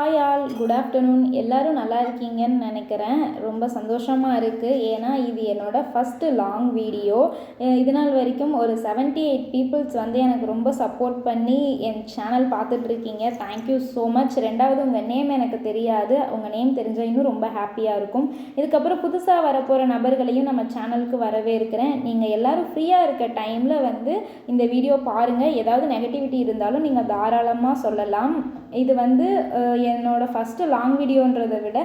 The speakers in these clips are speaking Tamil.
Hi all, good afternoon. எல்லோரும் நல்லா இருக்கீங்கன்னு நினைக்கிறேன். ரொம்ப சந்தோஷமாக இருக்குது. ஏன்னா இது என்னோடய ஃபஸ்ட்டு லாங் வீடியோ. இது நாள் வரைக்கும் ஒரு 78 பீப்புள்ஸ் வந்து எனக்கு ரொம்ப சப்போர்ட் பண்ணி என் சேனல் பார்த்துட்ருக்கீங்க. Thank you so much. ரெண்டாவது, உங்கள் நேம் எனக்கு தெரியாது. உங்கள் நேம் தெரிஞ்சால் இன்னும் ரொம்ப ஹாப்பியாக இருக்கும். இதுக்கப்புறம் புதுசாக வரப்போகிற நபர்களையும் நம்ம சேனலுக்கு வரவேற்கிறேன். நீங்கள் எல்லோரும் ஃப்ரீயாக இருக்க டைமில் வந்து இந்த வீடியோ பாருங்கள். ஏதாவது நெகட்டிவிட்டி இருந்தாலும் நீங்கள் தாராளமாக சொல்லலாம். இது வந்து என்னோடய ஃபஸ்ட்டு லாங் வீடியோன்றதை விட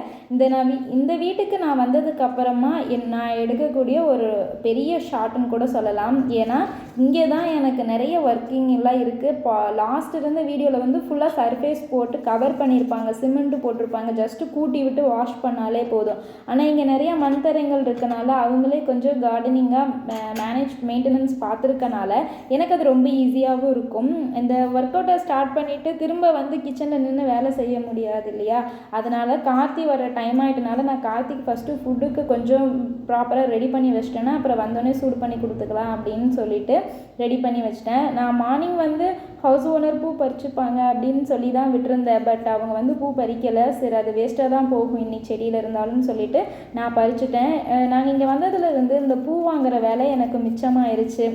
இந்த வீட்டுக்கு நான் வந்ததுக்கப்புறமா நான் எடுக்கக்கூடிய ஒரு பெரிய ஷார்ட்னு கூட சொல்லலாம். ஏன்னா இங்கே தான் எனக்கு நிறைய ஒர்க்கிங் எல்லாம் இருக்குது. லாஸ்ட் இருந்த வீடியோவில் வந்து ஃபுல்லாக சர்ஃபேஸ் போட்டு கவர் பண்ணியிருப்பாங்க, சிமெண்ட்டு போட்டிருப்பாங்க, ஜஸ்ட்டு கூட்டி விட்டு வாஷ் பண்ணாலே போதும். ஆனால் இங்கே நிறைய மண்தரைங்கள் இருக்கனால அவங்களே கொஞ்சம் கார்டனிங்காக மெயின்டெனன்ஸ் பார்த்துருக்கனால எனக்கு அது ரொம்ப ஈஸியாகவும் இருக்கும். இந்த ஒர்க் அவுட்டை ஸ்டார்ட் பண்ணிவிட்டு திரும்ப வந்து கிச்சனில் நின்று வேலை செய்ய முடியாது இல்லையா? அதனால் கார்த்தி வர டைம் ஆகிட்டனால நான் கார்த்திக் ஃபஸ்ட்டு ஃபுட்டுக்கு கொஞ்சம் ப்ராப்பராக ரெடி பண்ணி வச்சிட்டேன்னா அப்புறம் வந்தோடனே சூடு பண்ணி கொடுத்துக்கலாம் அப்படின்னு சொல்லிட்டு ரெடி பண்ணி வச்சிட்டேன். நான் மார்னிங் வந்து ஹவுஸ் ஓனர் பூ பறிச்சுப்பாங்க அப்படின்னு சொல்லி தான் விட்டுருந்தேன். பட் அவங்க வந்து பூ பறிக்கலை. சரி, அது வேஸ்ட்டாக தான் போகும் இன்னைக்கு செடியில் இருந்தாலும்னு சொல்லிட்டு நான் பறிச்சுட்டேன். நாங்கள் இங்கே வந்ததுலேருந்து இந்த பூ வாங்குகிற வேலை எனக்கு மிச்சமாயிருச்சு.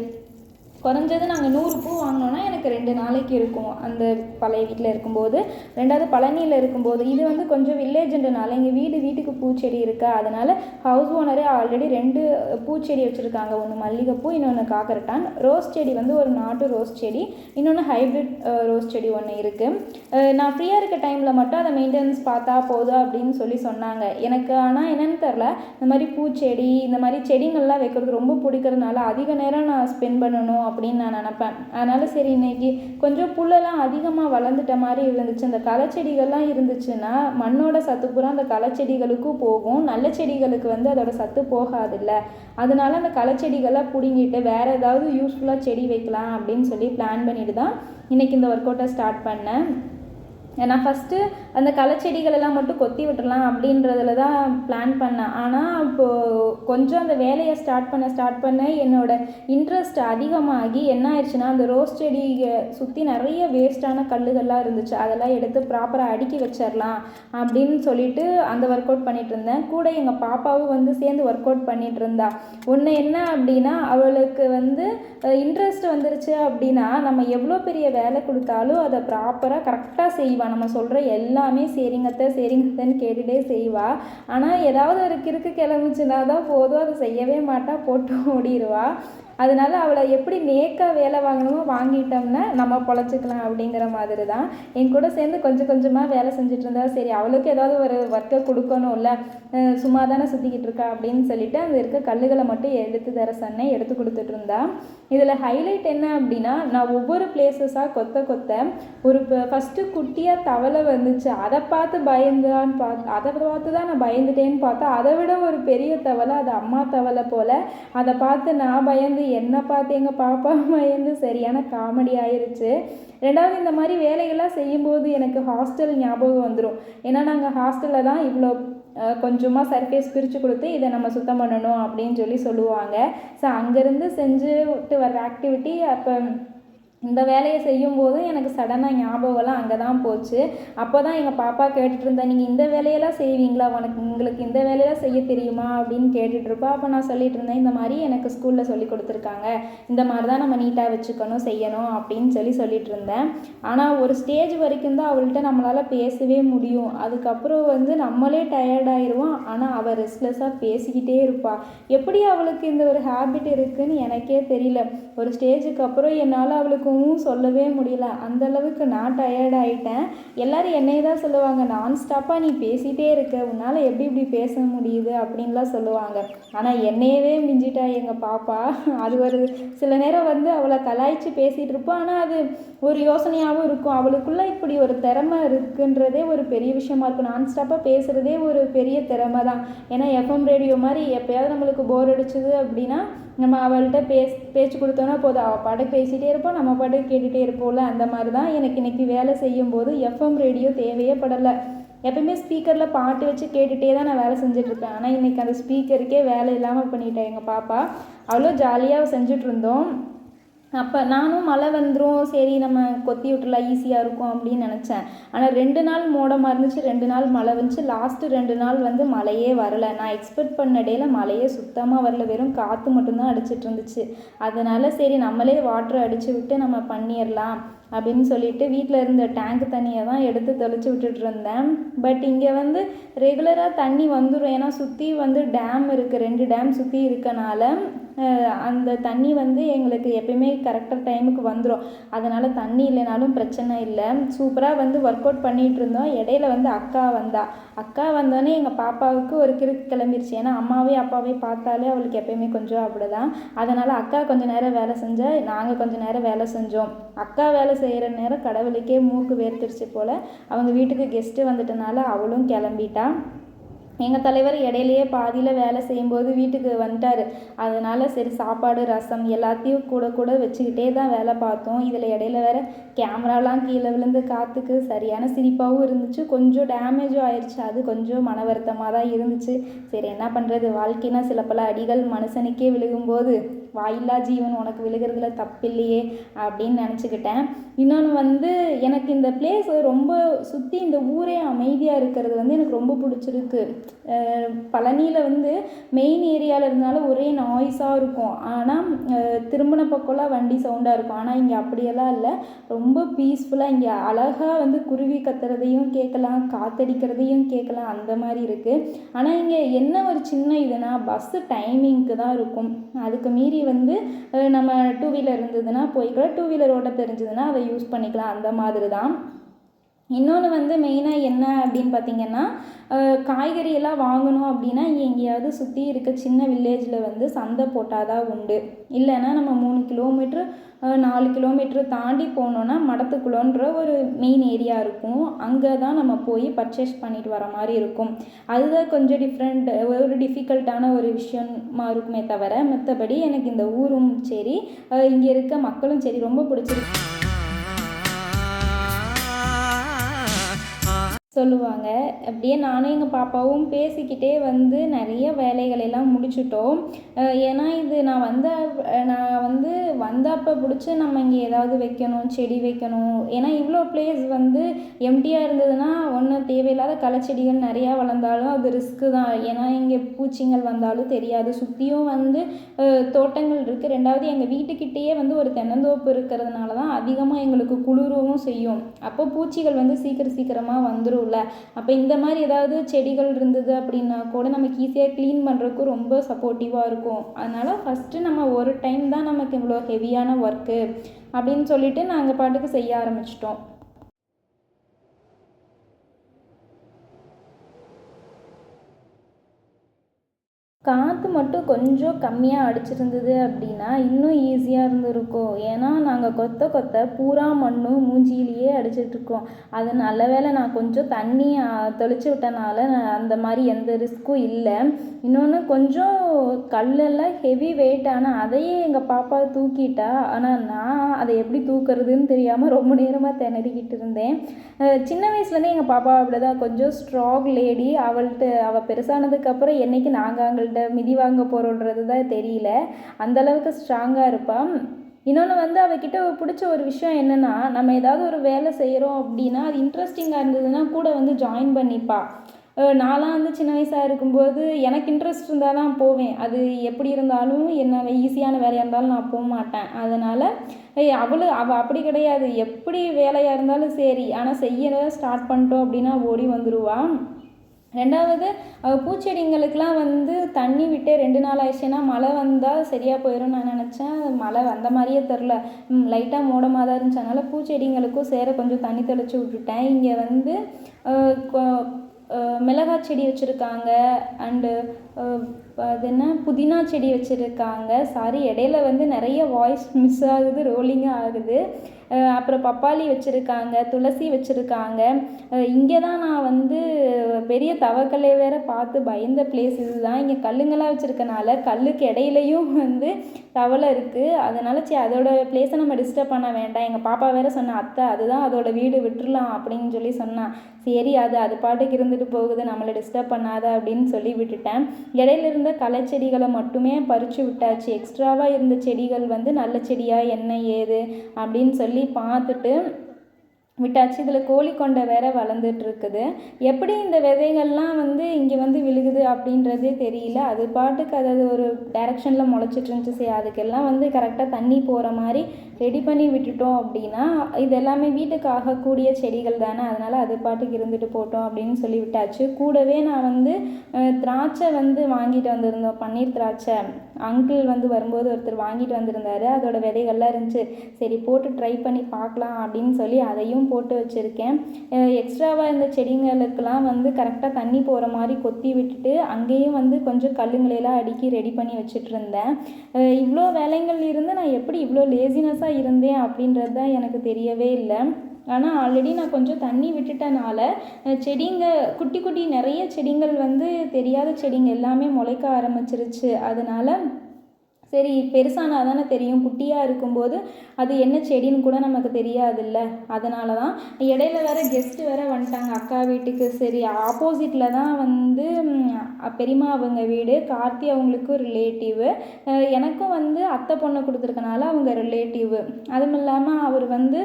குறைஞ்சது நாங்கள் 100 பூ வாங்கினோன்னா எனக்கு 2 நாளைக்கு இருக்கும் அந்த பழைய வீட்டில் இருக்கும்போது. ரெண்டாவது பழனியில் இருக்கும்போது இது வந்து கொஞ்சம் வில்லேஜுன்றனால எங்கள் வீட்டுக்கு பூச்செடி இருக்கா, அதனால் ஹவுஸ் ஓனரே ஆல்ரெடி 2 பூச்செடி வச்சுருக்காங்க. ஒன்று மல்லிகைப்பூ, இன்னொன்று காக்கரட்டான். ரோஸ் செடி வந்து ஒரு நாட்டு ரோஸ் செடி, இன்னொன்று ஹைப்ரிட் ரோஸ் செடி ஒன்று இருக்குது. நான் ஃப்ரீயாக இருக்க டைமில் மட்டும் அதை மெயின்டெனன்ஸ் பார்த்தா போதும் அப்படின்னு சொல்லி சொன்னாங்க எனக்கு. ஆனால் என்னென்னு தெரில, இந்த மாதிரி பூச்செடி இந்த மாதிரி செடிங்கள்லாம் வைக்கிறது ரொம்ப பிடிக்கிறதுனால அதிக நேரம் நான் ஸ்பெண்ட் பண்ணணும் அப்படின்னு நான் நினப்பேன். அதனால் சரி, இன்றைக்கி கொஞ்சம் புல்லெல்லாம் அதிகமாக வளர்ந்துட்ட மாதிரி இருந்துச்சு. அந்த களைச்செடிகள்லாம் இருந்துச்சுன்னா மண்ணோட சத்து பூரா அந்த களைச்செடிகளுக்கும் போகும். நல்ல செடிகளுக்கு வந்து அதோட சத்து போகாதில்ல. அதனால அந்த களைச்செடிகள்லாம் பிடுங்கிட்டு வேறு ஏதாவது யூஸ்ஃபுல்லாக செடி வைக்கலாம் அப்படின்னு சொல்லி பிளான் பண்ணிட்டு தான் இன்றைக்கி இந்த ஒர்க் அவுட்டை ஸ்டார்ட் பண்ணேன். நான் ஃபஸ்ட்டு அந்த களைச்செடிகளெல்லாம் மட்டும் கொத்தி விட்டுறலாம் அப்படின்றதுல தான் பிளான் பண்ணேன். ஆனால் இப்போது கொஞ்சம் அந்த வேலையை ஸ்டார்ட் பண்ண என்னோடய இன்ட்ரெஸ்ட் அதிகமாகி என்ன ஆயிடுச்சுன்னா, அந்த ரோஸ் செடியை சுற்றி நிறைய வேஸ்ட்டான கல்லுகள்லாம் இருந்துச்சு. அதெல்லாம் எடுத்து ப்ராப்பராக அடுக்கி வச்சிடலாம் அப்படின்னு சொல்லிட்டு அந்த ஒர்க் அவுட் பண்ணிகிட்டு இருந்தேன். கூட எங்கள் பாப்பாவும் வந்து சேர்ந்து ஒர்க் அவுட் பண்ணிகிட்டு இருந்தா. ஒன்று என்ன அப்படின்னா, அவளுக்கு வந்து இன்ட்ரெஸ்ட் வந்துருச்சு அப்படின்னா நம்ம எவ்வளோ பெரிய வேலை கொடுத்தாலும் அதை ப்ராப்பராக கரெக்டாக செய்வாள். நம்ம சொல்கிற எல்லாமே சரிங்கத்தன்னு கேட்டுகிட்டே செய்வா. ஆனால் ஏதாவது ஒரு கிறுக்கு கிளம்பிச்சுன்னா தான் போதும், அதை செய்யவே மாட்டா, போட்டு ஓடிடுவா. அதனால அவளை எப்படி நேக்காக வேலை வாங்கணுமோ வாங்கிட்டோம்னா நம்ம பொழைச்சிக்கலாம் அப்படிங்கிற மாதிரி தான் என் கூட சேர்ந்து கொஞ்சம் கொஞ்சமாக வேலை செஞ்சுட்டு இருந்தா. சரி, அவளுக்கு ஏதாவது ஒரு ஒர்க்கை கொடுக்கணும்ல, சும்மா தானே சுற்றிக்கிட்டு இருக்கா அப்படின்னு சொல்லிட்டு அங்கே இருக்க கல்லுகளை மட்டும் எடுத்து தர சொன்னேன், எடுத்து கொடுத்துட்டு இருந்தா. இதில் ஹைலைட் என்ன அப்படின்னா, நான் ஒவ்வொரு பிளேசஸாக கொத்த ஒரு ஃபஸ்ட்டு குட்டியாக தவளை வந்துச்சு. அதை பார்த்து அதை பார்த்து தான் நான் பயந்துட்டேன்னு பார்த்தா அதை விட ஒரு பெரிய தவளை, அது அம்மா தவளை போல். அதை பார்த்து நான் பயந்து, என்னை பார்த்து எங்கள் பாப்பா பயந்து சரியான காமெடி ஆயிடுச்சு. ரெண்டாவது, இந்த மாதிரி வேலைகள்லாம் செய்யும்போது எனக்கு ஹாஸ்டல் ஞாபகம் வந்துடும். ஏன்னா நாங்கள் ஹாஸ்டலில் தான் இவ்வளோ கொஞ்சமாக சர்ஃபேஸ் பிரித்து கொடுத்து இதை நம்ம சுத்தம் பண்ணணும் அப்படின்னு சொல்லுவாங்க. ஸோ அங்கேருந்து செஞ்சுட்டு வர்ற ஆக்டிவிட்டி அப்போ இந்த வேலையை செய்யும்போதும் எனக்கு சடனாக ஞாபகம்லாம் அங்கே தான் போச்சு. அப்போ தான் எங்கள் பாப்பா கேட்டுட்டு இருந்தா, நீங்கள் இந்த வேலையெல்லாம் செய்வீங்களா, உங்களுக்கு இந்த வேலையெல்லாம் செய்ய தெரியுமா அப்படின்னு கேட்டுட்ருப்பா. அப்போ நான் சொல்லிட்டு இருந்தேன், இந்த மாதிரி எனக்கு ஸ்கூலில் சொல்லி கொடுத்துருக்காங்க, இந்த மாதிரி தான் நம்ம நீட்டாக வச்சுக்கணும் செய்யணும் அப்படின்னு சொல்லிட்டு இருந்தேன். ஆனால் ஒரு ஸ்டேஜ் வரைக்கும் தான் அவள்கிட்ட நம்மளால் பேசவே முடியும். அதுக்கப்புறம் வந்து நம்மளே டயர்டாயிடுவோம். ஆனால் அவள் ரெஸ்ட்லெஸ்ஸாக பேசிக்கிட்டே இருப்பாள். எப்படி அவளுக்கு இந்த ஒரு ஹேபிட் இருக்குதுன்னு எனக்கே தெரியல. ஒரு ஸ்டேஜுக்கு அப்புறம் என்னால் அவளுக்கு சொல்லவே முடியல. அந்தளவுக்கு நான் டயர்டாயிட்டேன். எல்லோரும் என்னையே தான் சொல்லுவாங்க, நான் ஸ்டாப்பாக நீ பேசிகிட்டே இருக்க, உன்னால் எப்படி பேச முடியுது அப்படின்லாம் சொல்லுவாங்க. ஆனால் என்னையவே மிஞ்சிட்டா எங்கள் பாப்பா. அது ஒரு சில நேரம் வந்து அவளை கலாய்ச்சி பேசிகிட்டு இருப்போம். ஆனால் அது ஒரு யோசனையாகவும் இருக்கும். அவளுக்குள்ளே இப்படி ஒரு திறமை இருக்குன்றதே ஒரு பெரிய விஷயமா இருக்கும். நான் ஸ்டாப்பாக பேசுகிறதே ஒரு பெரிய திறமை தான். ஏன்னா எஃப்எம் ரேடியோ மாதிரி எப்போயாவது நம்மளுக்கு போர் அடிச்சுது அப்படின்னா நம்ம அவள்கிட்ட பேச்சு கொடுத்தோன்னா போதும், அவள் பாட்டுக்கு பேசிகிட்டே இருப்போம், நம்ம பாட்டுக்கு கேட்டுகிட்டே இருப்போம்ல. அந்த மாதிரி தான் எனக்கு இன்றைக்கி வேலை செய்யும்போது எஃப்எம் ரேடியோ தேவையே படலை. எப்பயுமே ஸ்பீக்கரில் பாட்டு வச்சு கேட்டுகிட்டே தான் நான் வேலை செஞ்சிட்ருப்பேன். ஆனால் இன்றைக்கி அந்த ஸ்பீக்கருக்கே வேலை இல்லாமல் பண்ணிட்டேன் எங்கள் பாப்பா. அவ்வளோ ஜாலியாக செஞ்சிட்ருந்தோம். அப்போ நானும் மழை வந்துடும் சரி நம்ம கொத்தி விட்டுலாம் ஈஸியாக இருக்கும் அப்படின்னு நினச்சேன். ஆனால் 2 நாள் மோடமாக இருந்துச்சு, 2 நாள் மழை வந்துச்சு. லாஸ்ட்டு 2 நாள் வந்து மழையே வரலை. நான் எக்ஸ்பெக்ட் பண்ண டேயில் மழையே சுத்தமாக வரல, வெறும் காற்று மட்டும்தான் அடிச்சிட்டு இருந்துச்சு. அதனால சரி நம்மளே வாட்ரு அடித்து விட்டு நம்ம பண்ணிடலாம் அப்படின்னு சொல்லிட்டு வீட்டில் இருந்த டேங்க் தண்ணியை தான் எடுத்து தெளித்து விட்டுட்டு இருந்தேன். பட் இங்கே வந்து ரெகுலராக தண்ணி வந்துடும், ஏன்னா சுற்றி வந்து டேம் இருக்குது, 2 டேம் சுற்றி இருக்கனால அந்த தண்ணி வந்து எங்களுக்கு எப்பயுமே கரெக்டாக டைமுக்கு வந்துடும். அதனால் தண்ணி இல்லைனாலும் பிரச்சனை இல்லை. சூப்பராக வந்து ஒர்க் அவுட் பண்ணிகிட்டு இருந்தோம். இடையில வந்து அக்கா வந்தோடனே எங்கள் பாப்பாவுக்கு ஒரு கிறுக்கு கிளம்பிருச்சு. ஏன்னா அம்மாவே அப்பாவே பார்த்தாலே அவளுக்கு எப்பயுமே கொஞ்சம் அப்படி தான். அதனால் அக்கா கொஞ்சம் நேரம் வேலை செஞ்சா, நாங்கள் கொஞ்சம் நேரம் வேலை செஞ்சோம். அக்கா வேலை செய்கிற நேரம் கடவுளுக்கே மூக்கு வேர்த்துருச்சு போல். அவங்க வீட்டுக்கு கெஸ்ட்டு வந்துட்டனால அவளும் கிளம்பிட்டா. எங்கள் தலைவர் இடையிலையே பாதியில் வேலை செய்யும்போது வீட்டுக்கு வந்துட்டார். அதனால் சரி சாப்பாடு ரசம் எல்லாத்தையும் கூட வச்சுக்கிட்டே தான் வேலை பார்த்தோம். இதில் இடையில வேறு கேமராலாம் கீழே விழுந்து காற்றுக்கு சரியான சிரிப்பாகவும் இருந்துச்சு, கொஞ்சம் டேமேஜும் ஆயிடுச்சு. அது கொஞ்சம் மன வருத்தமாக தான் இருந்துச்சு. சரி என்ன பண்ணுறது, வாழ்க்கைனா சில பல அடிகள் மனுஷனுக்கே விழுகும்போது வாயில்லா ஜீவன் உனக்கு விழுகிறதுல தப்பில்லையே அப்படின்னு நினச்சிக்கிட்டேன். இன்னொன்று வந்து எனக்கு இந்த பிளேஸ் ரொம்ப சுற்றி இந்த ஊரே அமைதியாக இருக்கிறது வந்து எனக்கு ரொம்ப பிடிச்சிருக்கு. பழனியில் வந்து மெயின் ஏரியாவில் இருந்தாலும் ஒரே நாய்ஸாக இருக்கும், ஆனால் திரும்பின பக்கம்லாம் வண்டி சவுண்டாக இருக்கும். ஆனால் இங்கே அப்படியெல்லாம் இல்லை, ரொம்ப பீஸ்ஃபுல்லாக. இங்கே அழகாக வந்து குருவி கத்துறதையும் கேட்கலாம், காற்றடிக்கிறதையும் கேட்கலாம், அந்த மாதிரி இருக்குது. ஆனால் இங்கே என்ன ஒரு சின்ன இதுனா பஸ்ஸு டைமிங்க்கு தான் இருக்கும். அதுக்கு மீறி வந்து நம்ம 2 வீலர் இருந்ததுன்னா போய்க்கலாம், 2 வீலர் ஓட்ட தெரிஞ்சதுன்னா அதை யூஸ் பண்ணிக்கலாம், அந்த மாதிரி தான். இன்னொன்று வந்து மெயினாக என்ன அப்படின்னு பார்த்திங்கன்னா, காய்கறியெல்லாம் வாங்கணும் அப்படின்னா எங்கேயாவது சுற்றி இருக்க சின்ன வில்லேஜில் வந்து சந்தை போட்டால் தான் உண்டு. இல்லைன்னா நம்ம 3 கிலோமீட்ரு 4 கிலோமீட்ரு தாண்டி போனோன்னா மடத்துக்குளோன்ற ஒரு மெயின் ஏரியா இருக்கும். அங்கே தான் நம்ம போய் பர்ச்சேஸ் பண்ணிட்டு வர மாதிரி இருக்கும். அதுதான் கொஞ்சம் ஒரு டிஃபிகல்ட்டான ஒரு விஷயமா இருக்குமே தவிர, மற்றபடி எனக்கு இந்த ஊரும் சரி இங்கே இருக்க மக்களும் சரி ரொம்ப பிடிச்சிருக்கு சொல்லுவாங்க. அப்படியே நானும் எங்கள் பாப்பாவும் பேசிக்கிட்டே வந்து நிறைய வேலைகளெல்லாம் முடிச்சிட்டோம். ஏன்னா இது நான் வந்து வந்தப்போ பிடிச்சி நம்ம இங்கே ஏதாவது வைக்கணும், செடி வைக்கணும். ஏன்னா இவ்வளோ பிளேஸ் வந்து எம்டியாக இருந்ததுன்னா ஒன்று தேவையில்லாத களைச்செடிகள் நிறையா வளர்ந்தாலும் அது ரிஸ்க்கு தான். ஏன்னா இங்கே பூச்சிங்கள் வந்தாலும் தெரியாது. சுற்றியும் வந்து தோட்டங்கள் இருக்குது. 2வது எங்கள் வீட்டுக்கிட்டேயே வந்து ஒரு தென்னந்தோப்பு இருக்கிறதுனால தான் அதிகமாக எங்களுக்கு குளிரவும் செய்யும். அப்போ பூச்சிகள் வந்து சீக்கிரமாக வந்துடும். அப்போ இந்த மாதிரி ஏதாவது செடிகள் இருந்தது அப்படின்னா கூட நமக்கு ஈஸியாக க்ளீன் பண்ணுறதுக்கு ரொம்ப சப்போர்ட்டிவாக இருக்கும். அதனால் ஃபஸ்ட்டு நம்ம ஒரு டைம் தான் நமக்கு இவ்வளோ ஹெவியான ஒர்க்கு அப்படின்னு சொல்லிட்டு நாங்கள் பாட்டுக்கு செய்ய ஆரம்பிச்சிட்டோம். காற்று மட்டும் கொஞ்சம் கம்மியாக அடிச்சிருந்தது அப்படின்னா இன்னும் ஈஸியாக இருந்திருக்கும். ஏன்னா நாங்கள் கொத்த பூரா மண்ணும் மூஞ்சியிலேயே அடிச்சிட்ருக்கோம். அது நல்ல வேளை நான் கொஞ்சம் தண்ணி தெளித்து விட்டனால அந்த மாதிரி எந்த ரிஸ்க்கும் இல்லை. இன்னொன்று கொஞ்சம் கல்லெல்லாம் ஹெவி வெயிட், ஆனால் அதையே எங்கள் பாப்பா தூக்கிட்டா. ஆனால் நான் அதை எப்படி தூக்குறதுன்னு தெரியாமல் ரொம்ப நேரமாக திணறிக்கிட்டு இருந்தேன். சின்ன வயசுலேருந்தே எங்கள் பாப்பா அப்படி தான், கொஞ்சம் ஸ்ட்ராங் லேடி. அவள் பெருசானதுக்கப்புறம் என்றைக்கு நாங்கள் அவங்கள்ட்ட மிதி வாங்க போகிறோன்றது தான் தெரியல, அந்தளவுக்கு ஸ்ட்ராங்காக இருப்பாள். இன்னொன்று வந்து அவகிட்ட பிடிச்ச ஒரு விஷயம் என்னென்னா, நம்ம ஏதாவது ஒரு வேலை செய்கிறோம் அப்படின்னா அது இன்ட்ரெஸ்டிங்காக இருந்ததுன்னா கூட வந்து ஜாயின் பண்ணிப்பா. நான்லாம் வந்து சின்ன வயசாக இருக்கும்போது எனக்கு இன்ட்ரெஸ்ட் இருந்தால் தான் போவேன். அது எப்படி இருந்தாலும் என்ன ஈஸியான வேலையாக இருந்தாலும் நான் போக மாட்டேன். அதனால் அவள் அப்படி கிடையாது, எப்படி வேலையாக இருந்தாலும் சரி, ஆனால் செய்ய ஸ்டார்ட் பண்ணிட்டோம் அப்படின்னா ஓடி வந்துடுவாள். 2வது பூச்செடிங்களுக்கெலாம் வந்து தண்ணி விட்டு 2 நாள் ஆயிடுச்சுன்னா மழை வந்தால் சரியாக போயிடும் நான் நினச்சேன். மழை வந்த மாதிரியே தெரில, லைட்டாக மூடமாக தான் இருந்துச்சு. அதனால் பூச்செடிங்களுக்கும் சேர கொஞ்சம் தண்ணி தெளித்து விட்டுட்டேன். இங்கே வந்து மிளகாய் செடி வச்சுருக்காங்க, அண்டு அது என்ன புதினா செடி வச்சுருக்காங்க. இடையில வந்து நிறைய வாய்ஸ் மிஸ் ஆகுது, ரோலிங்காக ஆகுது. அப்புறம் பப்பாளி வச்சுருக்காங்க, துளசி வச்சுருக்காங்க. இங்கே தான் நான் வந்து பெரிய தவக்கல்லை வேறு பார்த்து பயந்த பிளேஸ் இது தான். இங்கே கல்லுங்களாக வச்சுருக்கனால கல்லுக்கு இடையிலையும் வந்து தவளை இருக்குது. அதனால் சரி அதோட பிளேஸை நம்ம டிஸ்டர்ப் பண்ண வேண்டாம். எங்கள் பாப்பா வேறு சொன்ன, அத்தை அதுதான் அதோட வீடு, விட்டுடலாம் அப்படின்னு சொல்லி சொன்னான். சரி அது பாட்டுக்கு இருந்துட்டு போகுது, நம்மளை டிஸ்டர்ப் பண்ணாத அப்படின்னு சொல்லி விட்டுட்டேன். இடையில இருந்த களை செடிகளை மட்டுமே பறித்து விட்டாச்சு. எக்ஸ்ட்ராவாக இருந்த செடிகள் வந்து நல்ல செடியா என்ன ஏது அப்படின்னு சொல்லி பார்த்துட்டு விட்டாச்சு. இதில் கோழி கொண்டை வேற வளர்ந்துட்டு இருக்குது. எப்படி இந்த விதைகள்லாம் வந்து இங்கே வந்து விழுகுது அப்படின்றதே தெரியல. அது பாட்டுக்கு அதாவது ஒரு டைரக்ஷனில் முளைச்சிட்டு இருந்துச்சு. சரி, அதுக்கெல்லாம் வந்து கரெக்டாக தண்ணி போகிற மாதிரி ரெடி பண்ணி விட்டுட்டோம் அப்படின்னா இது எல்லாமே வீட்டுக்கு ஆகக்கூடிய செடிகள் தானே, அதனால் அது பாட்டுக்கு இருந்துட்டு போட்டோம் அப்படின்னு சொல்லி விட்டாச்சு. கூடவே நான் வந்து திராட்சை வந்து வாங்கிட்டு வந்திருந்தோம், பன்னீர் திராட்சை. அங்கிள் வந்து வரும்போது ஒருத்தர் வாங்கிட்டு வந்திருந்தாரு. அதோட விதைகள்லாம் இருந்துச்சு. சரி போட்டு ட்ரை பண்ணி பார்க்கலாம் அப்படின்னு சொல்லி அதையும் போட்டு வச்சுருக்கேன். எக்ஸ்ட்ராவாக இந்த செடிங்களுக்கெல்லாம் வந்து கரெக்டாக தண்ணி போகிற மாதிரி கொத்தி விட்டுட்டு அங்கேயும் வந்து கொஞ்சம் கல்லுங்களையெல்லாம் அடுக்கி ரெடி பண்ணி வச்சுட்டு இருந்தேன். இவ்வளோ வேலைகள் இருந்து நான் எப்படி இவ்வளோ லேசினஸாக இருந்தேன் அப்படின்றது தான் எனக்கு தெரியவே இல்லை. ஆனால் ஆல்ரெடி நான் கொஞ்சம் தண்ணி விட்டுட்டனால செடிங்க குட்டி குட்டி நிறைய செடிகள் வந்து தெரியாத செடிங்க எல்லாமே முளைக்க ஆரம்பிச்சிருச்சு. அதனால் சரி பெருசானால் தானே தெரியும், குட்டியாக இருக்கும்போது அது என்ன செடின்னு கூட நமக்கு தெரியாதுல்ல. அதனால தான் இடையில வேறு கெஸ்ட்டு வேறு வந்துட்டாங்க அக்கா வீட்டுக்கு. சரி ஆப்போசிட்டில் தான் வந்து பெரியம்மா அவங்க வீடு, கார்த்தி அவங்களுக்கு ரிலேட்டிவு, எனக்கும் வந்து அத்தை பொண்ணை கொடுத்துருக்கனால அவங்க ரிலேட்டிவு. அதுவும் இல்லாமல் அவர் வந்து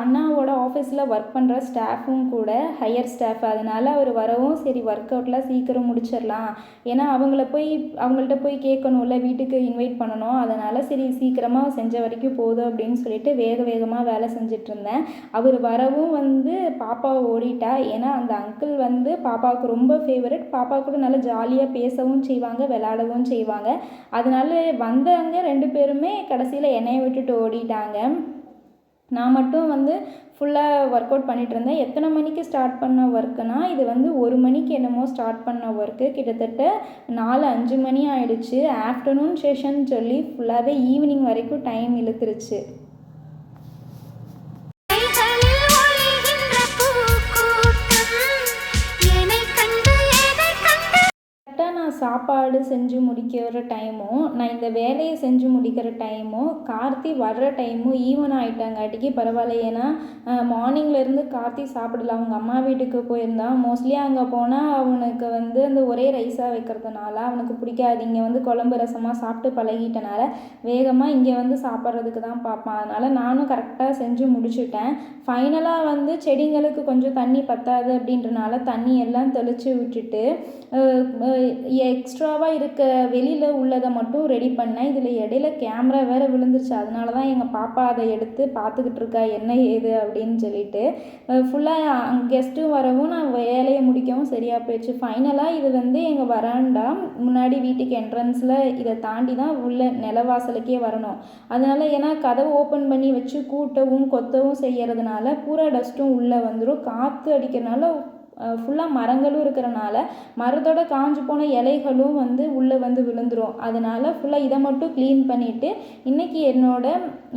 அண்ணாவோட ஆஃபீஸில் ஒர்க் பண்ணுற ஸ்டாஃபும் கூட, ஹையர் ஸ்டாஃப். அதனால் அவர் வரவும் சரி ஒர்க் அவுட்லாம் சீக்கிரம் முடிச்சிடலாம், ஏன்னா அவங்கள்ட்ட போய் கேட்கணும்ல, வீட்டுக்கு இன்வைட் பண்ணணும். அதனால் சரி சீக்கிரமாக செஞ்ச வரைக்கும் போதும் அப்படின்னு சொல்லிட்டு வேகமாக வேலை செஞ்சுட்டு இருந்தேன். அவர் வரவும் வந்து பாப்பா ஓடிட்டா. ஏன்னா அந்த அங்கிள் வந்து பாப்பாவுக்கு ரொம்ப ஃபேவரட். பாப்பா கூட நல்லா ஜாலியாக பேசவும் செய்வாங்க, விளையாடவும் செய்வாங்க. அதனால வந்தவங்க 2 பேருமே கடைசியில் என்னையை விட்டுட்டு ஓடிட்டாங்க. நான் மட்டும் வந்து ஃபுல்லாக ஒர்க் அவுட் பண்ணிகிட்டு இருந்தேன். எத்தனை மணிக்கு ஸ்டார்ட் பண்ண ஒர்க்குனா இது வந்து 1 மணிக்கு என்னமோ ஸ்டார்ட் பண்ண ஒர்க்கு கிட்டத்தட்ட 4-5 மணி ஆகிடுச்சு. ஆஃப்டர்நூன் செஷன் சொல்லி ஃபுல்லாகவே ஈவினிங் வரைக்கும் டைம் இழுத்துருச்சு. நான் சாப்பாடு செஞ்சு முடிக்கிற டைமும் நான் இந்த வேலையை செஞ்சு முடிக்கிற டைமும் கார்த்தி வர்ற டைமும் ஈவன் ஆகிட்டாங்காட்டிக்கு பரவாயில்ல. ஏன்னா மார்னிங்லேருந்து கார்த்தி சாப்பிடல, அவங்க அம்மா வீட்டுக்கு போயிருந்தான். மோஸ்ட்லி அங்கே போனால் அவனுக்கு வந்து அந்த ஒரே ரைஸாக வைக்கிறதுனால அவனுக்கு பிடிக்காது. இங்கே வந்து குழம்பு ரசமாக சாப்பிட்டு பழகிட்டனால வேகமாக இங்கே வந்து சாப்பிட்றதுக்கு தான் பார்ப்பான். அதனால் நானும் கரெக்டாக செஞ்சு முடிச்சுட்டேன். ஃபைனலாக வந்து செடிங்களுக்கு கொஞ்சம் தண்ணி பத்தாது அப்படின்றனால தண்ணி எல்லாம் தெளித்து விட்டுட்டு எக்ஸ்ட்ராவாக இருக்க வெளியில் உள்ளதை மட்டும் ரெடி பண்ணேன். இதில் இடையில கேமரா வேறு விழுந்துருச்சு. அதனால தான் எங்கள் பாப்பா அதை எடுத்து பார்த்துக்கிட்டு இருக்கா என்ன ஏது அப்படின்னு சொல்லிட்டு. ஃபுல்லாக கெஸ்ட்டும் வரவும் நான் வேலையை முடிக்கவும் சரியாக போயிடுச்சு. ஃபைனலாக இது வந்து எங்கள் வராண்டா முன்னாடி வீட்டுக்கு என்ட்ரன்ஸில் இதை தாண்டி தான் உள்ள நிலவாசலுக்கே வரணும். அதனால் ஏன்னா கதவை ஓப்பன் பண்ணி வச்சு கூட்டவும் கொத்தவும் செய்கிறதுனால பூரா டஸ்ட்டும் உள்ளே வந்துடும். காற்று அடிக்கிறதுனால ஃபுல்லாக மரங்களும் இருக்கிறனால மரத்தோட காஞ்சு போன இலைகளும் வந்து உள்ளே வந்து விழுந்துடும். அதனால் ஃபுல்லாக இதை மட்டும் க்ளீன் பண்ணிவிட்டு இன்றைக்கி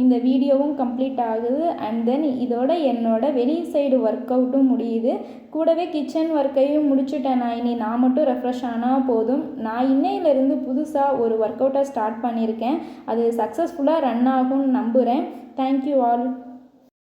இந்த வீடியோவும் கம்ப்ளீட் ஆகுது. அண்ட் தென் இதோட என்னோட வெளி சைடு ஒர்க் அவுட்டும் முடியுது. கூடவே கிச்சன் ஒர்க்கையும் முடிச்சுட்டேன். நான் மட்டும் ரெஃப்ரெஷ் ஆனால் போதும். நான் இன்னையிலேருந்து புதுசாக ஒரு ஒர்க் அவுட்டை ஸ்டார்ட் பண்ணியிருக்கேன். அது சக்ஸஸ்ஃபுல்லாக ரன் ஆகும்னு நம்புகிறேன். Thank you all.